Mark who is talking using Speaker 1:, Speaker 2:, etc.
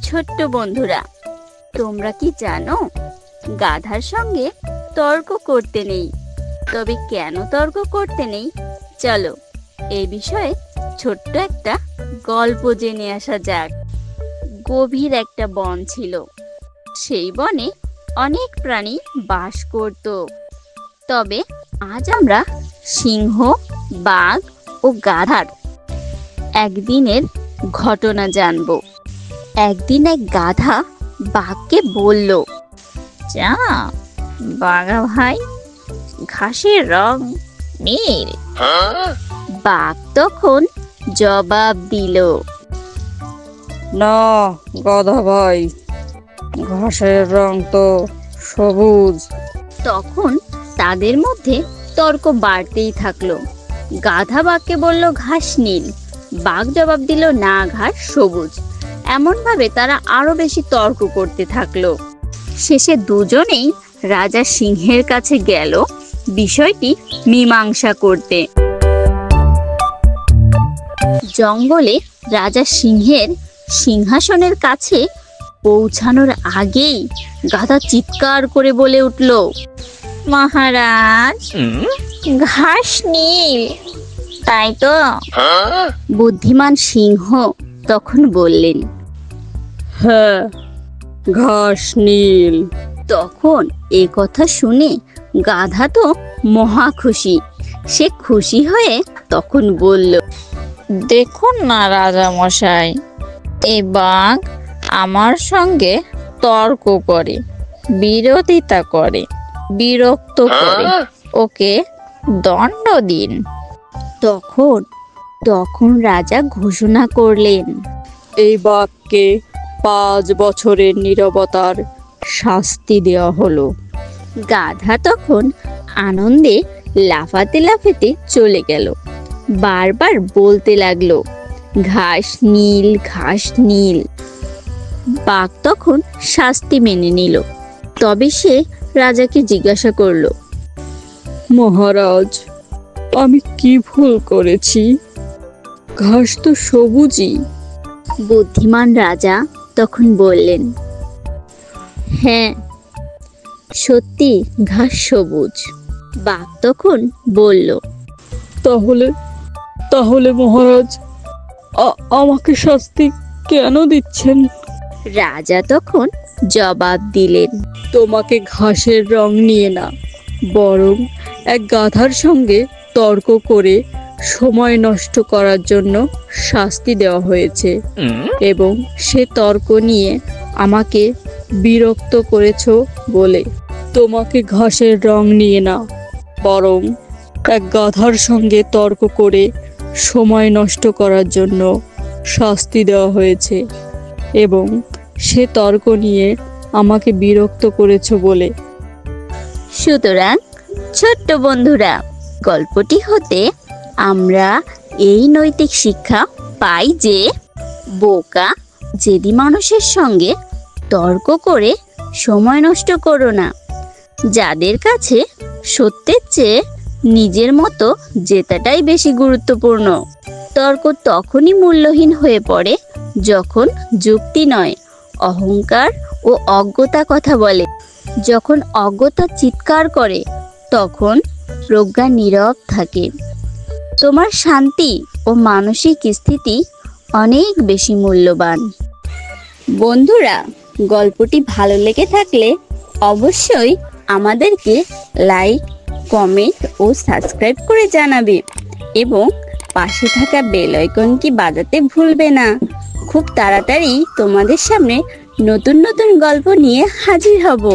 Speaker 1: ছোট্ট বন্ধুরা, তোমরা কি জানো গাধার সঙ্গে তর্ক করতে নেই? তবে কেন তর্ক করতে নেই, চলো এই বিষয়ে ছোট্ট একটা গল্প জেনে আসা যাক। গভীর একটা বন ছিল। সেই বনে অনেক প্রাণী বাস করত। তবে আজ আমরা সিংহ, বাঘ ও গাধার একদিনের ঘটনা জানব। একদিন এক গাধা বাঘকে বলল, জানো বাঘা ভাই, ঘাসের রং নীল। বাঘ তখন জবাব দিল,
Speaker 2: না গাধা ভাই, ঘাসের রং তো সবুজ।
Speaker 1: তখন তাদের মধ্যে তর্ক বাড়তেই থাকলো। গাধা বাঘকে বলল ঘাস নীল, বাঘ জবাব দিল না, ঘাস সবুজ। এমন ভাবে তারা আরো বেশি তর্ক করতে থাকলো। শেষে দুজনেই রাজা সিংহের কাছে গেল বিষয়টি মীমাংসা করতে। জঙ্গলে রাজা সিংহের সিংহাসনের কাছে পৌঁছানোর আগেই গাধা চিৎকার করে বলে উঠল, মহারাজ, ঘাস নীল, তাই তো? বুদ্ধিমান সিংহ তখন বললেন,
Speaker 2: হ্যাঁ, ঘাস নীল।
Speaker 1: তখন এ কথা শুনে গাধা তো মহা খুশি। সে খুশি হয়ে তখন বলল,
Speaker 3: দেখুন না রাজা মশাই, এই বাঘ আমার সঙ্গে তর্ক করে, বিরোধিতা করে, বিরক্ত করে, ওকে দণ্ড দিন।
Speaker 1: তখন রাজা ঘোষণা করলেন,
Speaker 2: এই বাঘকে 5 বছরের নীরবতার শাস্তি দেওয়া হলো।
Speaker 1: গাধা তখন আনন্দে লাফাতে লাফাতে চলে গেল। বারবার বলতে লাগলো, ঘাস নীল, ঘাস নীল। বাঘ তখন শাস্তি মেনে নিল। তবে সে রাজাকে জিজ্ঞাসা করলো,
Speaker 2: মহারাজ, আমি কি ভুল করেছি? ঘাস তো সবুজই।
Speaker 1: বুদ্ধিমান রাজা তখন বললেন, হ্যাঁ সত্যি ঘাস সবুজ। বাঘ তখন বলল,
Speaker 2: তাহলে মহারাজ, আমাকে শাস্তি কেন দিচ্ছেন?
Speaker 1: রাজা তখন জবাব দিলেন,
Speaker 2: তোমাকে ঘাসের রং নিয়ে না, বরং এক গাধার সঙ্গে তর্ক করে সময় নষ্ট করার জন্য শাস্তি দেওয়া হয়েছে। এবং সে তর্ক নিয়ে আমাকে বিরক্ত করেছো বলে তোমাকে ঘাসের রং নিয়ে না, বরং এক গাধার সঙ্গে তর্ক করে সময় নষ্ট করার জন্য শাস্তি দেওয়া হয়েছে। এবং সে তর্ক নিয়ে আমাকে বিরক্ত করেছো বলে।
Speaker 1: সুতরাং ছোট্ট বন্ধুরা, গল্পটি হতে আমরা এই নৈতিক শিক্ষা পাই যে বোকা জেদি মানুষের সঙ্গে তর্ক করে সময় নষ্ট করো না। যাদের কাছে সত্যের চেয়ে নিজের মতো জেতাটাই বেশি গুরুত্বপূর্ণ। তর্ক তখনই মূল্যহীন হয়ে পড়ে যখন যুক্তি নয়, অহংকার ও অজ্ঞতা কথা বলে। যখন অজ্ঞতা চিৎকার করে, তখন প্রজ্ঞা নীরব থাকে। তোমার শান্তি ও মানসিক স্থিতি অনেক বেশি মূল্যবান। বন্ধুরা, গল্পটি ভালো লেগে থাকলে অবশ্যই আমাদেরকে লাইক, কমেন্ট ও সাবস্ক্রাইব করে জানাবে এবং পাশে থাকা বেল আইকনটি বাজাতে ভুলবে না। খুব তাড়াতাড়ি তোমাদের সামনে নতুন নতুন গল্প নিয়ে হাজির হব।